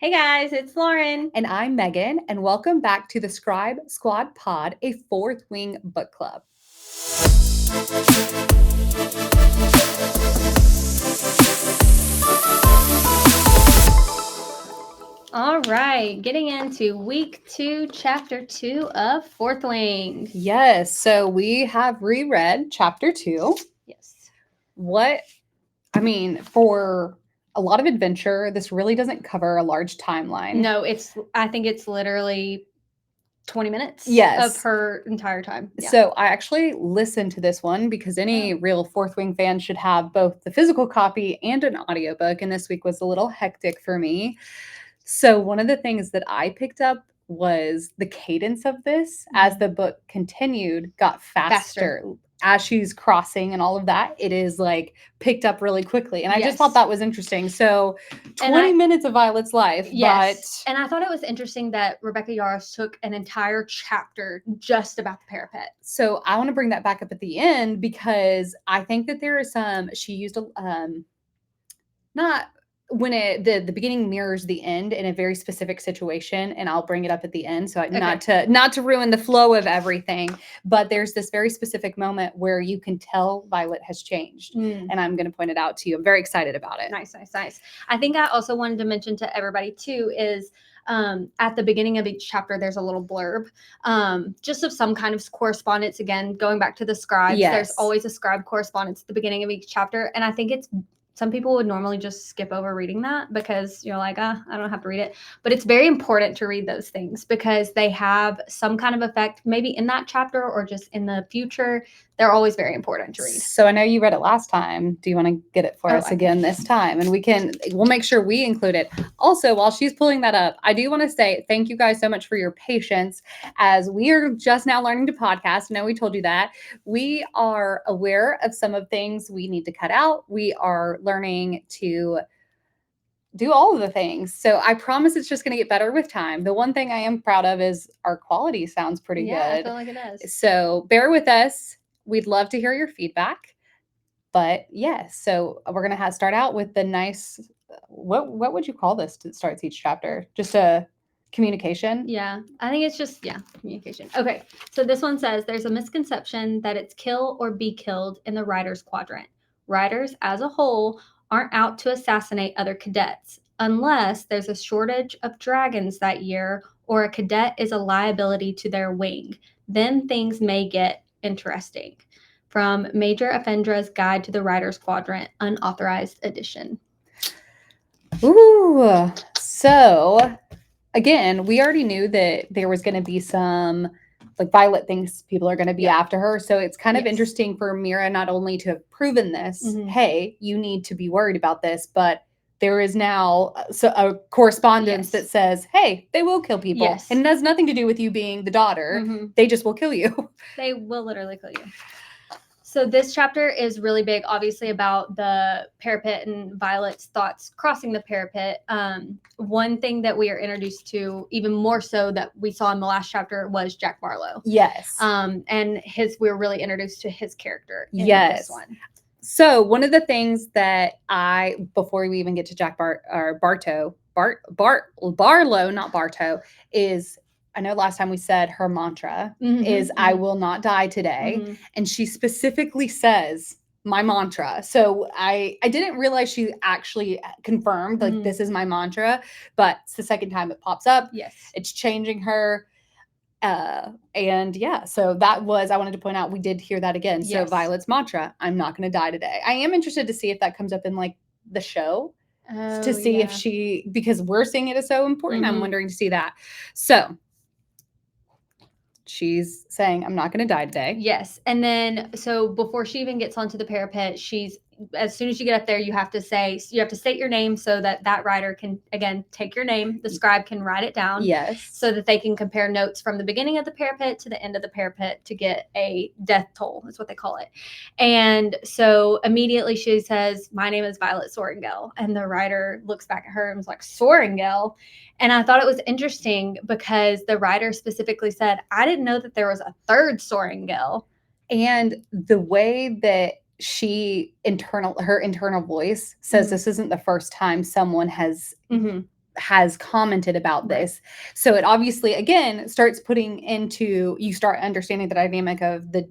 Hey guys, it's Lauren. And I'm Megan, and welcome back to the Scribe Squad Pod, a Fourth Wing book club. All right, getting into week 2, chapter 2 of Fourth Wing. Yes, so we have reread chapter 2. Yes. For a lot of adventure, this really doesn't cover a large timeline. No, I think it's literally 20 minutes Yes. of her entire time. Yeah. So I actually listened to this one because any real Fourth Wing fan should have both the physical copy and an audiobook, and this week was a little hectic for me. So one of the things that I picked up was the cadence of this as the book continued got faster. As she's crossing and all of that, it is like picked up really quickly. And I just thought that was interesting. So 20 minutes of Violet's life. Yes. And I thought it was interesting that Rebecca Yarros took an entire chapter just about the parapet. So I want to bring that back up at the end because I think that there is she used not when the beginning mirrors the end in a very specific situation, and I'll bring it up at the end, so not to ruin the flow of everything, but there's this very specific moment where you can tell Violet has changed, and I'm going to point it out to you. I'm very excited about it. Nice. I think I also wanted to mention to everybody too is at the beginning of each chapter, there's a little blurb, just of some kind of correspondence. Again, going back to the scribes, there's always a scribe correspondence at the beginning of each chapter, and I think some people would normally just skip over reading that because you're like, I don't have to read it. But it's very important to read those things because they have some kind of effect, maybe in that chapter or just in the future. They're always very important to read. So I know you read it last time. Do you want to get it for us again this time? And we'll make sure we include it. Also, while she's pulling that up, I do want to say thank you guys so much for your patience as we are just now learning to podcast. I know we told you that. We are aware of some of things we need to cut out. We are learning to do all of the things. So I promise it's just going to get better with time. The one thing I am proud of is our quality sounds pretty good. I feel like it does. So bear with us. We'd love to hear your feedback. But yes, so we're going to start out with the nice, what would you call this that starts each chapter? Just a communication? Yeah, I think it's just, communication. Okay, so this one says, there's a misconception that it's kill or be killed in the Riders Quadrant. Riders, as a whole, aren't out to assassinate other cadets, unless there's a shortage of dragons that year or a cadet is a liability to their wing. Then things may get interesting. From Major Offendra's Guide to the Riders Quadrant, unauthorized edition. Ooh, so again, we already knew that there was going to be some, like Violet thinks people are going to be after her. So it's kind of interesting for Mira not only to have proven this, hey, you need to be worried about this, but there is now a correspondence that says, hey, they will kill people. And it has nothing to do with you being the daughter. They just will kill you. They will literally kill you. So this chapter is really big, obviously, about the parapet and Violet's thoughts crossing the parapet. One thing that we are introduced to, even more so that we saw in the last chapter, was Jack Barlow. Yes. And we're really introduced to his character in this one. So one of the things that before we even get to Jack Barlow, not Bartow, is, I know last time we said her mantra is, I will not die today. And she specifically says, my mantra. So I didn't realize she actually confirmed, like, this is my mantra, but it's the second time it pops up. Yes. It's changing her. So that was, I wanted to point out, we did hear that again. So Violet's mantra, I'm not going to die today. I am interested to see if that comes up in like the show. To see if because we're seeing it as so important. I'm wondering to see that. So she's saying, I'm not going to die today. Yes. And then, so before she even gets onto the parapet, as soon as you get up there, you have to state your name so that rider can, again, take your name. The scribe can write it down. Yes. So that they can compare notes from the beginning of the parapet to the end of the parapet to get a death toll. That's what they call it. And so immediately she says, my name is Violet Sorengel. And the rider looks back at her and was like, Sorengel? And I thought it was interesting because the writer specifically said, I didn't know that there was a third Sorengel. And the way that her internal voice says this isn't the first time someone has has commented about this. So it obviously, again, starts putting into, you start understanding the dynamic of the,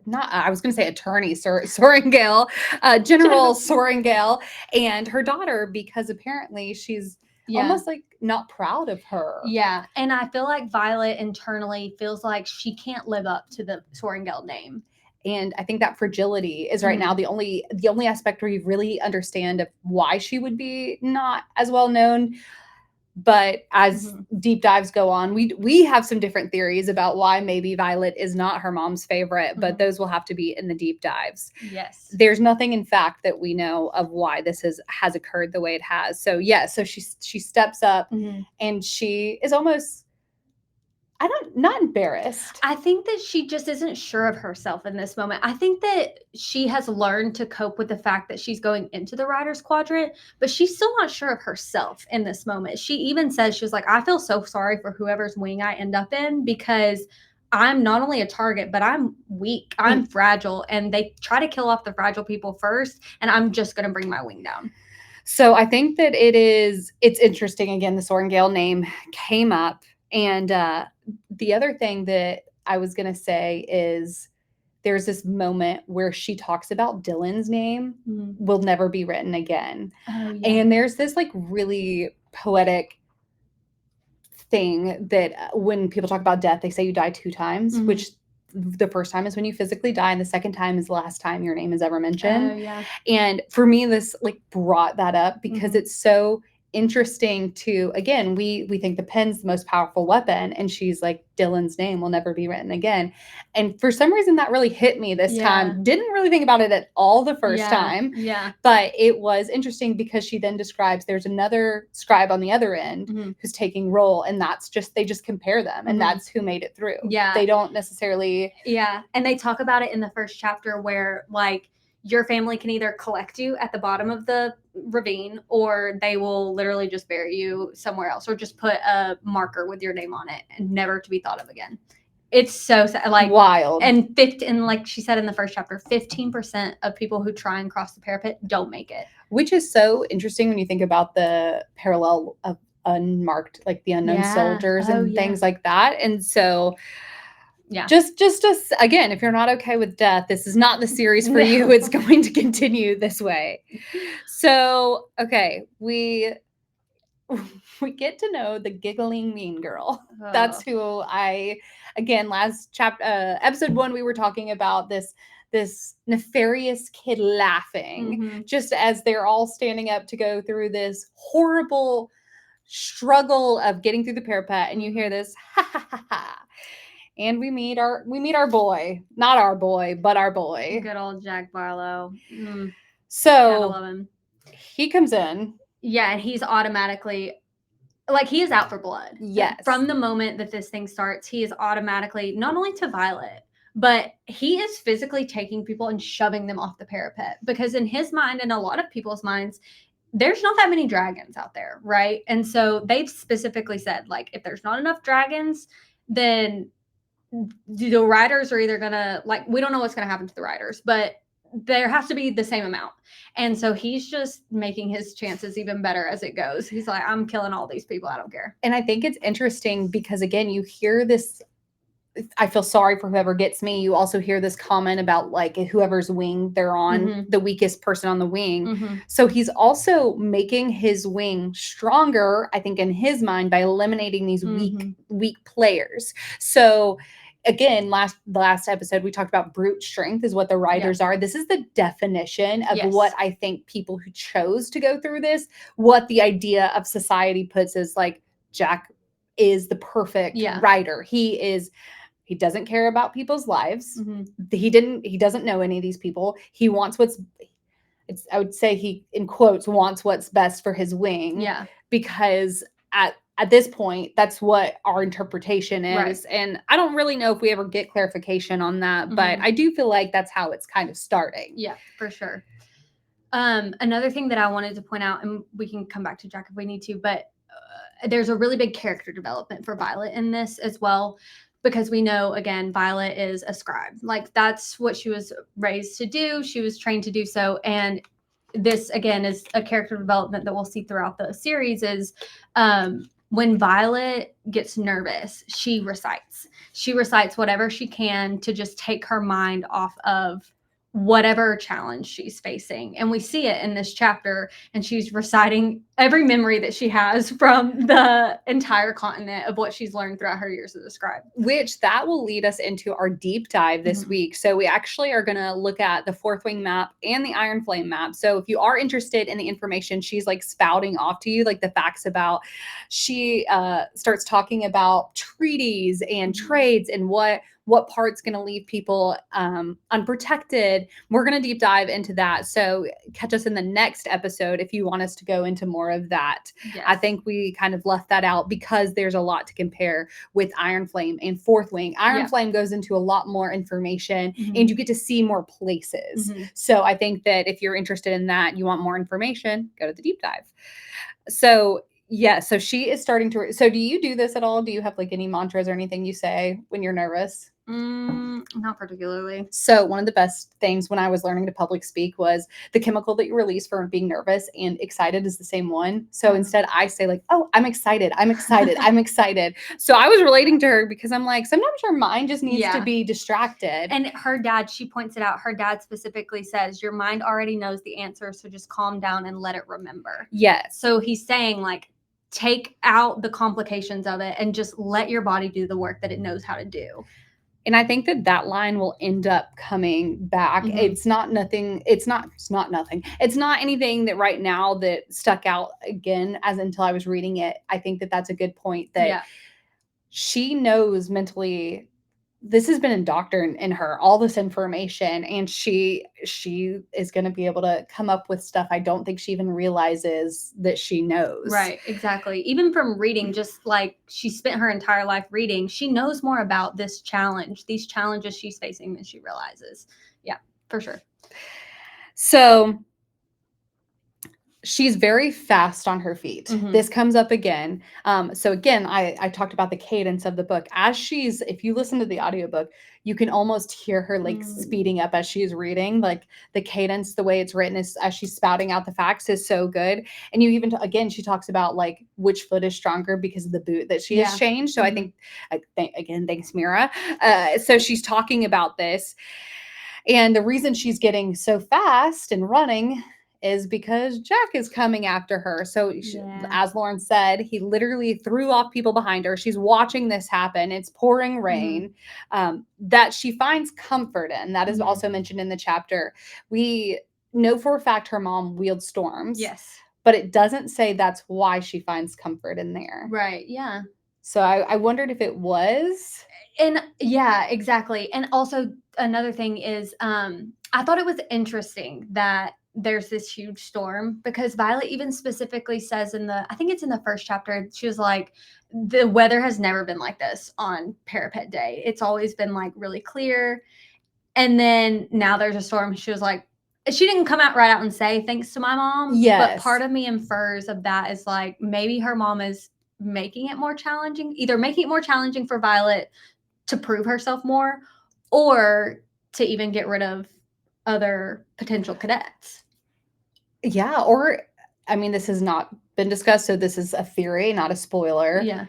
not, I was going to say attorney Sorrengail, General Sorrengail, and her daughter, because apparently she's almost like not proud of her. Yeah. And I feel like Violet internally feels like she can't live up to the Sorrengail name. And I think that fragility is right now the only aspect where you really understand of why she would be not as well known. But as deep dives go on, we have some different theories about why maybe Violet is not her mom's favorite, but those will have to be in the deep dives. Yes. There's nothing in fact that we know of why this has occurred the way it has. So so she steps up and she is almost, not embarrassed. I think that she just isn't sure of herself in this moment. I think that she has learned to cope with the fact that she's going into the Riders Quadrant, but she's still not sure of herself in this moment. She even says, she was like, I feel so sorry for whoever's wing I end up in, because I'm not only a target, but I'm weak. I'm fragile. And they try to kill off the fragile people first, and I'm just going to bring my wing down. So I think that it's interesting. Again, the Sorrengail name came up. And the other thing that I was going to say is there's this moment where she talks about Dylan's name will never be written again. Oh, yeah. And there's this like really poetic thing that when people talk about death, they say you die 2 times, which the first time is when you physically die, and the second time is the last time your name is ever mentioned. Oh, yeah. And for me, this like brought that up because it's so interesting to, again, we think the pen's the most powerful weapon, and she's like, Dylan's name will never be written again. And for some reason that really hit me this time. Didn't really think about it at all the first time. Yeah. But it was interesting because she then describes there's another scribe on the other end who's taking roll, and that's just, they just compare them, and that's who made it through. Yeah. They don't necessarily. Yeah. And they talk about it in the first chapter where like your family can either collect you at the bottom of the ravine, or they will literally just bury you somewhere else, or just put a marker with your name on it and never to be thought of again. It's so sad, like wild. And like she said in the first chapter, 15% of people who try and cross the parapet don't make it. Which is so interesting when you think about the parallel of unmarked, like the unknown soldiers and things like that. And so just again, if you're not okay with death, this is not the series for you. It's going to continue this way. So, okay, we get to know the giggling mean girl. That's who again, last episode 1, we were talking about this nefarious kid laughing just as they're all standing up to go through this horrible struggle of getting through the parapet, and you hear this ha ha ha ha. And we meet our boy, not our boy, but our boy. Good old Jack Barlow. So gotta love him. He comes in. Yeah, and he's automatically, like, he is out for blood. Yes. From the moment that this thing starts, he is automatically, not only to Violet, but he is physically taking people and shoving them off the parapet. Because in his mind, and a lot of people's minds, there's not that many dragons out there, right? And so they've specifically said, like, if there's not enough dragons, then the riders are either gonna, like, we don't know what's gonna happen to the riders, but there has to be the same amount. And so he's just making his chances even better as it goes. He's like, I'm killing all these people, I don't care. And I think it's interesting because, again, you hear this, I feel sorry for whoever gets me. You also hear this comment about like whoever's wing they're on, the weakest person on the wing. So he's also making his wing stronger, I think, in his mind, by eliminating these weak players. So again, the last episode, we talked about brute strength is what the riders are. This is the definition of what I think people who chose to go through this, what the idea of society puts as like, Jack is the perfect rider. He doesn't care about people's lives. He doesn't know any of these people. He wants I would say he, in quotes, wants what's best for his wing. Yeah. Because at this point, that's what our interpretation is. Right. And I don't really know if we ever get clarification on that, but I do feel like that's how it's kind of starting. Yeah, for sure. Another thing that I wanted to point out, and we can come back to Jack if we need to, but there's a really big character development for Violet in this as well, because we know, again, Violet is a scribe. Like, that's what she was raised to do. She was trained to do so. And this again is a character development that we'll see throughout the series is when Violet gets nervous, she recites whatever she can to just take her mind off of whatever challenge she's facing. And we see it in this chapter, and she's reciting every memory that she has from the entire continent of what she's learned throughout her years as a scribe. Which that will lead us into our deep dive this week. So we actually are going to look at the Fourth Wing map and the Iron Flame map. So if you are interested in the information she's like spouting off to you, like the facts about, she starts talking about treaties and trades and what part's going to leave people unprotected. We're going to deep dive into that. So catch us in the next episode if you want us to go into more of that. Yes. I think we kind of left that out because there's a lot to compare with Iron Flame and Fourth Wing. Iron Flame goes into a lot more information and you get to see more places. So I think that if you're interested in that, you want more information, go to the deep dive. So yeah, so she is starting to. So do you do this at all? Do you have like any mantras or anything you say when you're nervous? Not particularly. So one of the best things when I was learning to public speak was the chemical that you release for being nervous and excited is the same one. So instead I say like, oh, I'm excited. I'm excited. I'm excited. So I was relating to her because I'm like, sometimes your mind just needs to be distracted. And her dad, she points it out. Her dad specifically says your mind already knows the answer. So just calm down and let it remember. Yes. So he's saying like, take out the complications of it and just let your body do the work that it knows how to do. And I think that line will end up coming back. It's not nothing. It's not nothing. It's not anything that right now that stuck out again as until I was reading it. I think that that's a good point that she knows mentally this has been indoctrinated in her, all this information, and she is going to be able to come up with stuff I don't think she even realizes that she knows. Right, exactly. Even from reading, just like she spent her entire life reading, she knows more about this challenge, these challenges she's facing than she realizes. Yeah, for sure. So she's very fast on her feet. This comes up again. So again, I talked about the cadence of the book. As she's, if you listen to the audiobook, you can almost hear her like speeding up as she's reading. Like the cadence, the way it's written is as she's spouting out the facts is so good. And you even, again, she talks about like which foot is stronger because of the boot that she has changed. So I think, again, thanks Mira. So she's talking about this. And the reason she's getting so fast and running is because Jack is coming after her. So as Lauren said, he literally threw off people behind her. She's watching this happen. It's pouring rain that she finds comfort in. That is also mentioned in the chapter. We know for a fact her mom wields storms. Yes. But it doesn't say that's why she finds comfort in there. Right. Yeah. So I wondered if it was. And yeah, exactly. And also another thing is I thought it was interesting that there's this huge storm because Violet even specifically says I think it's in the first chapter, she was like, the weather has never been like this on Parapet Day. It's always been like really clear. And then now there's a storm. She was like, she didn't come out right out and say thanks to my mom. Yes. But part of me infers of that is like maybe her mom is making it more challenging, either making it more challenging for Violet to prove herself more or to even get rid of other potential cadets. Yeah, or I mean, this has not been discussed, so this is a theory, not a spoiler. Yeah.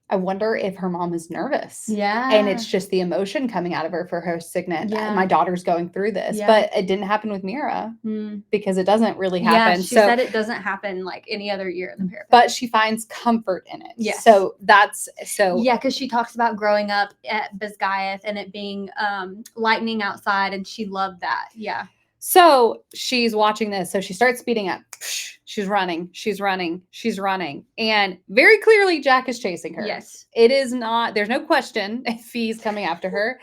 I wonder if her mom is nervous. Yeah. And it's just the emotion coming out of her for her signet. Yeah. My daughter's going through this. Yeah. But it didn't happen with Mira because it doesn't really happen. Yeah, she said it doesn't happen like any other year in the Parapet. But she finds comfort in it. Yes. So that's so. Yeah, because she talks about growing up at Bisgayeth and it being lightning outside, and she loved that. Yeah. So she's watching this. So she starts speeding up. She's running. She's running. She's running. And very clearly, Jack is chasing her. Yes. It is not, there's no question if he's coming after her.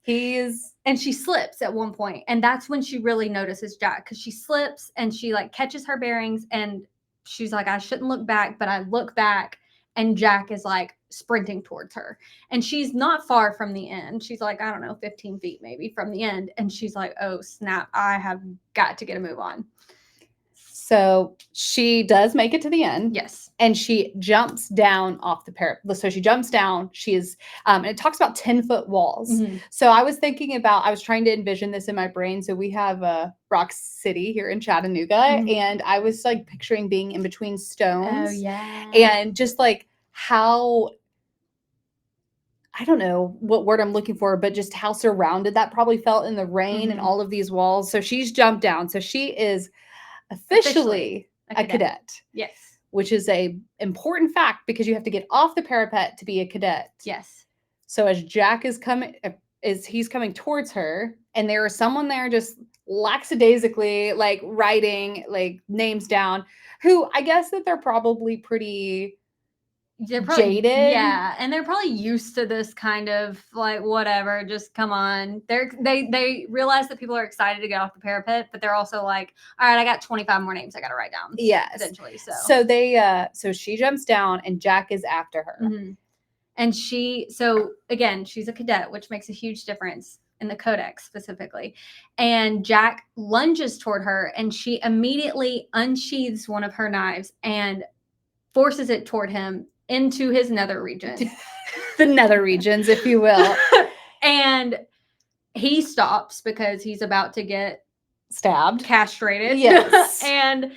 And she slips at one point, and that's when she really notices Jack, because she slips and she like catches her bearings and she's like, I shouldn't look back, but I look back and Jack is like sprinting towards her, and she's not far from the end. She's like, I don't know, 15 feet maybe from the end. And she's like, oh snap, I have got to get a move on. So she does make it to the end. Yes. And she jumps down off the parapet. So she jumps down. She is, and it talks about 10-foot walls. Mm-hmm. So I was thinking about, I was trying to envision this in my brain. So we have Rock City here in Chattanooga. Mm-hmm. And I was like picturing being in between stones. Oh, yeah. And just like how, I don't know what word I'm looking for, but just how surrounded that probably felt in the rain and all of these walls. So she's jumped down. So she is officially a cadet. Yes. Which is a important fact because you have to get off the parapet to be a cadet. Yes. So as Jack is coming, he's coming towards her, and there is someone there just lackadaisically like writing like names down, who I guess that they're probably pretty jaded. Yeah, and they're probably used to this kind of like whatever, just come on. They realize that people are excited to get off the parapet, but they're also like, all right, I got 25 more names I gotta write down. Yes. Eventually. So they so she jumps down and Jack is after her. Mm-hmm. And so again, she's a cadet, which makes a huge difference in the codex specifically. And Jack lunges toward her and she immediately unsheathes one of her knives and forces it toward him into his nether region. The nether regions, if you will. And he stops because he's about to get stabbed, castrated. Yes. And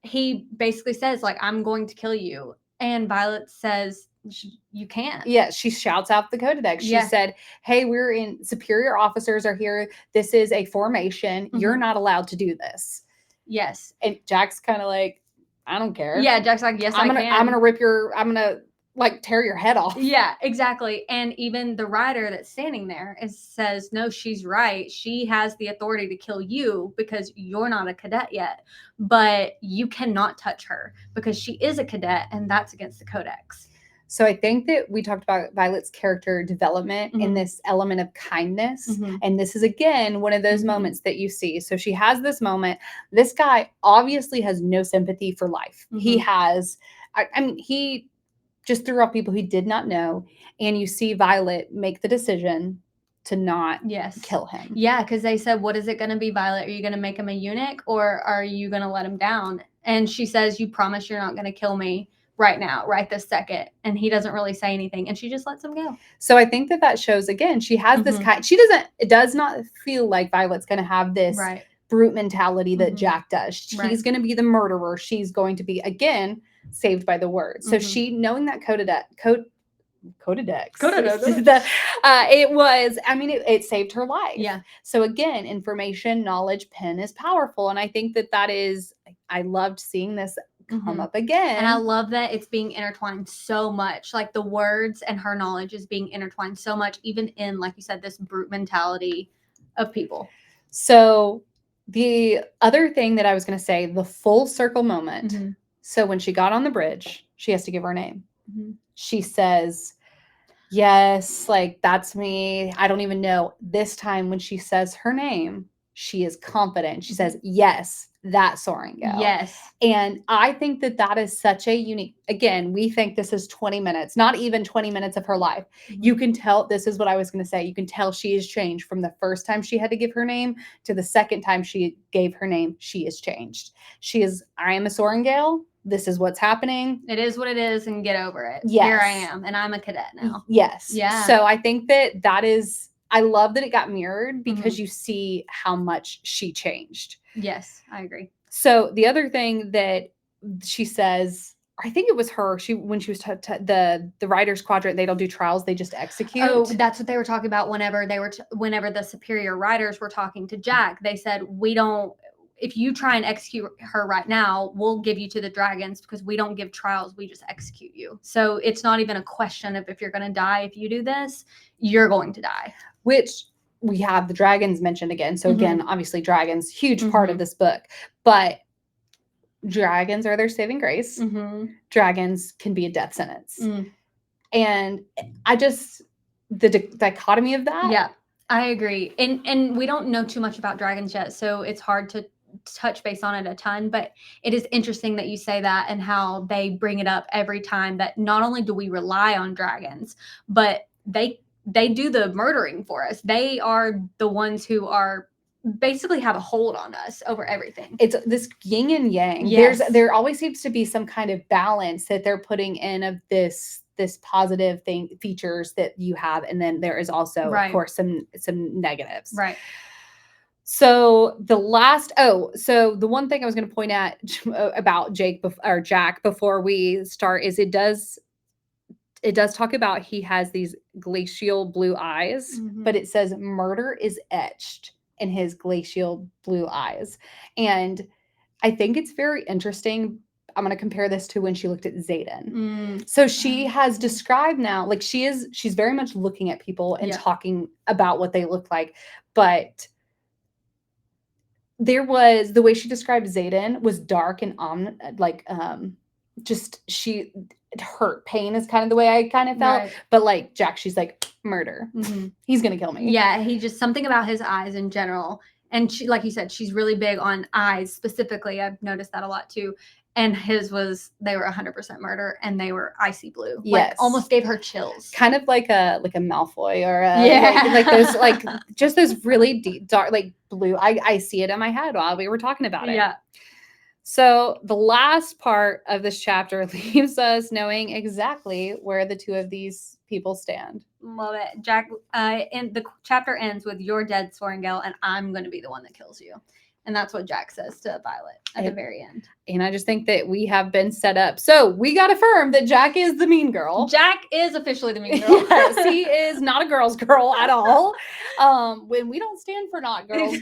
he basically says, like, I'm going to kill you. And Violet says, you can't. Yeah, she shouts out the codex. She said, hey, superior officers are here. This is a formation. Mm-hmm. You're not allowed to do this. Yes. And Jack's kind of like, I don't care. Yeah, Jack's like, yes, I'm gonna like tear your head off. Yeah, exactly. And even the rider that's standing there says, no, she's right. She has the authority to kill you because you're not a cadet yet, but you cannot touch her because she is a cadet and that's against the codex. So I think that we talked about Violet's character development in this element of kindness. And this is, again, one of those moments that you see. So she has this moment. This guy obviously has no sympathy for life. He has, I mean, he just threw off people he did not know. And you see Violet make the decision to not kill him. Yeah, because they said, what is it going to be, Violet? Are you going to make him a eunuch or are you going to let him down? And she says, you promise you're not going to kill me right now, right this second. And he doesn't really say anything and she just lets him go. So I think that shows, again, she has this it does not feel like Violet's going to have this brute mentality that Jack does. He's going to be the murderer. She's going to be, again, saved by the word. So she, knowing that codex, it saved her life. Yeah. So again, information, knowledge, pen is powerful. And I think that is, I loved seeing this come up again. And I love that it's being intertwined so much. Like the words and her knowledge is being intertwined so much, even in, like you said, this brute mentality of people. So the other thing that I was going to say, the full circle moment. So when she got on the bridge, she has to give her name. She says, yes, like, that's me. I don't even know. This time when she says her name, she is confident. She says, yes, that Sorrengail. Yes. And I think that is such a unique, again, we think this is 20 minutes, not even 20 minutes of her life. You can tell, this is what I was going to say. You can tell she has changed from the first time she had to give her name to the second time she gave her name. She has changed. I am a Sorrengail. This is what's happening. It is what it is and get over it. Yes. Here I am. And I'm a cadet now. Yes. Yeah. So I think that is, I love that it got mirrored because you see how much she changed. Yes, I agree. So the other thing that she says, I think it was her, when she was the writer's quadrant, they don't do trials, they just execute. Oh, that's what they were talking about whenever whenever the superior writers were talking to Jack. They said, if you try and execute her right now, we'll give you to the dragons because we don't give trials. We just execute you. So it's not even a question of if you're going to die. If you do this, you're going to die. Which we have the dragons mentioned again. So again, obviously dragons, huge part of this book, but dragons are their saving grace. Dragons can be a death sentence. And I just, the dichotomy of that. Yeah, I agree. And we don't know too much about dragons yet. So it's hard to touch base on it a ton, but it is interesting that you say that and how they bring it up every time that not only do we rely on dragons, but they do the murdering for us. They are the ones who are basically have a hold on us over everything. It's this yin and yang. Yes. There always seems to be some kind of balance that they're putting in of this positive features that you have, and then there is also of course some negatives. Right. So the one thing I was going to point at about Jack before we start is it does talk about he has these glacial blue eyes, but it says murder is etched in his glacial blue eyes. And I think it's very interesting. I'm going to compare this to when she looked at Xaden. So she has described now, like she's very much looking at people and talking about what they look like. But there was, the way she described Xaden was dark and it hurt. Pain is kind of the way I kind of felt. Right. But like Jack, she's like, murder. He's going to kill me. Yeah, he just, something about his eyes in general. And she, like you said, she's really big on eyes specifically. I've noticed that a lot too. And his was, they were 100% murder, and they were icy blue. Yes. Like, almost gave her chills. Kind of like a Malfoy or like those, like just those really deep, dark, like blue. I see it in my head while we were talking about it. Yeah. So the last part of this chapter leaves us knowing exactly where the two of these people stand. Love it. Jack, and the chapter ends with, "You're dead, Sorrengail, and I'm going to be the one that kills you." And that's what Jack says to Violet at the very end. And I just think that we have been set up. So we got affirmed that Jack is the mean girl. Jack is officially the mean girl. Yes, he is not a girl's girl at all. When we don't stand for not girls.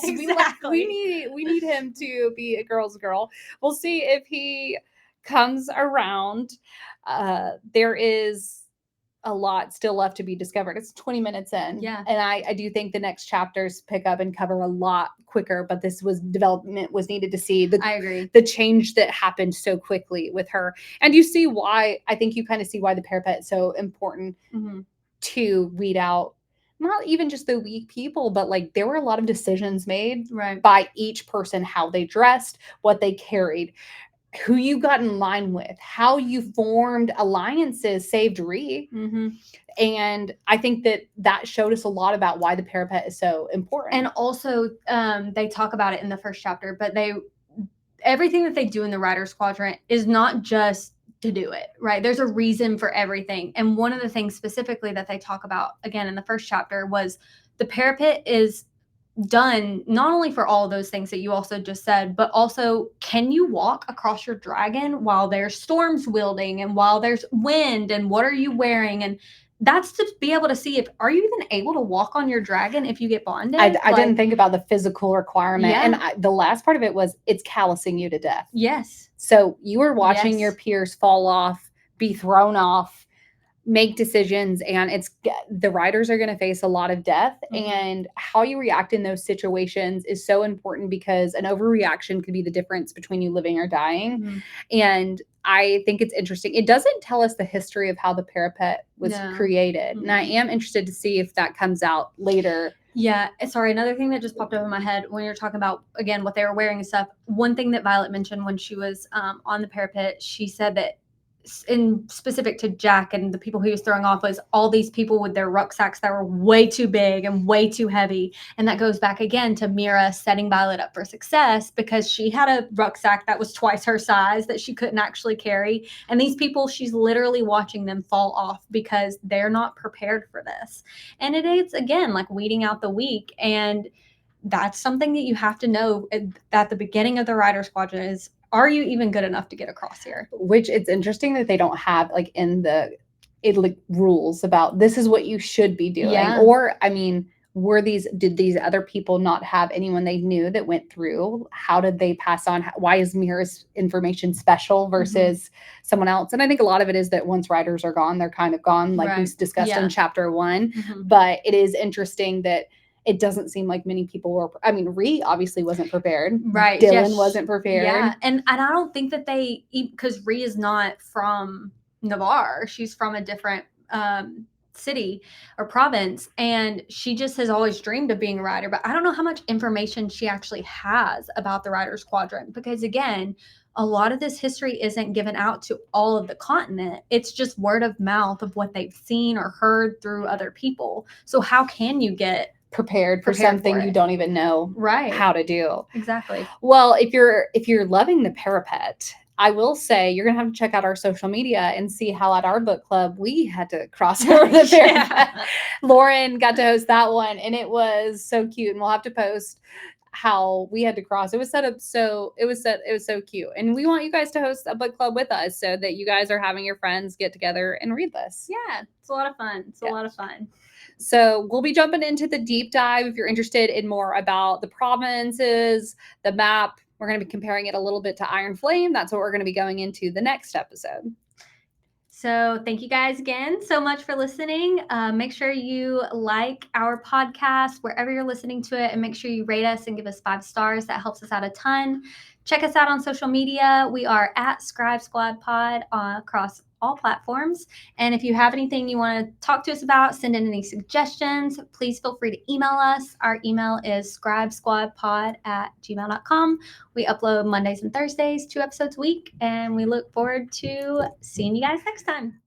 Exactly. We need him to be a girl's girl. We'll see if he comes around. There is a lot still left to be discovered. It's 20 minutes in. Yeah. And I do think the next chapters pick up and cover a lot quicker, but this was development was needed to see. I agree. The change that happened so quickly with her. And you see why, I think you kind of see why the parapet is so important to weed out, not even just the weak people, but like there were a lot of decisions made by each person, how they dressed, what they carried, who you got in line with, how you formed alliances saved Ree. And I think that showed us a lot about why the parapet is so important. And also, they talk about it in the first chapter, but everything that they do in the Writer's Quadrant is not just to do it, right? There's a reason for everything. And one of the things specifically that they talk about, again, in the first chapter was the parapet is done not only for all of those things that you also just said, but also, can you walk across your dragon while there's storms wielding and while there's wind, and what are you wearing? And that's to be able to see if, are you even able to walk on your dragon if you get bonded? I didn't think about the physical requirement. Yeah. And the last part of it was, it's callousing you to death. Yes. So you were watching your peers fall off, be thrown off, make decisions, and the riders are going to face a lot of death, and how you react in those situations is so important, because an overreaction could be the difference between you living or dying. And I think it's interesting. It doesn't tell us the history of how the parapet was created. And I am interested to see if that comes out later. Yeah. Sorry. Another thing that just popped up in my head when you're talking about, again, what they were wearing and stuff. One thing that Violet mentioned when she was on the parapet, she said that, in specific to Jack and the people he was throwing off, was all these people with their rucksacks that were way too big and way too heavy. And that goes back again to Mira setting Violet up for success, because she had a rucksack that was twice her size that she couldn't actually carry. And these people, she's literally watching them fall off because they're not prepared for this. And it is, again, like weeding out the weak. And that's something that you have to know at the beginning of the Writer's Quadrant is, are you even good enough to get across here? Which it's interesting that they don't have like in the rules about this is what you should be doing. Yeah. Or, I mean, did these other people not have anyone they knew that went through? How did they pass on? Why is Mira's information special versus someone else? And I think a lot of it is that once riders are gone, they're kind of gone, like we discussed in chapter 1. But it is interesting that it doesn't seem like many people were. I mean, Ree obviously wasn't prepared. Right. Dylan wasn't prepared. Yeah. And I don't think that because Ree is not from Navarre. She's from a different city or province. And she just has always dreamed of being a rider. But I don't know how much information she actually has about the Writer's Quadrant. Because again, a lot of this history isn't given out to all of the continent. It's just word of mouth of what they've seen or heard through other people. So how can you get prepared for something you don't even know how to do. Exactly. Well, if you're loving the parapet, I will say you're gonna have to check out our social media and see how at our book club we had to cross over the parapet. Lauren got to host that one, and it was so cute. And we'll have to post how we had to cross. It was set up so it was so cute. And we want you guys to host a book club with us so that you guys are having your friends get together and read this. Yeah, it's a lot of fun. It's a lot of fun. So we'll be jumping into the deep dive if you're interested in more about the provinces, the map. We're going to be comparing it a little bit to Iron Flame. That's what we're going to be going into the next episode. So thank you guys again so much for listening. Make sure you like our podcast wherever you're listening to it, and make sure you rate us and give us 5 stars. That helps us out a ton. Check us out on social media. We are at Scribe Squad Pod across all platforms. And if you have anything you want to talk to us about, send in any suggestions, please feel free to email us. Our email is scribesquadpod@gmail.com. We upload Mondays and Thursdays, 2 episodes a week, and we look forward to seeing you guys next time.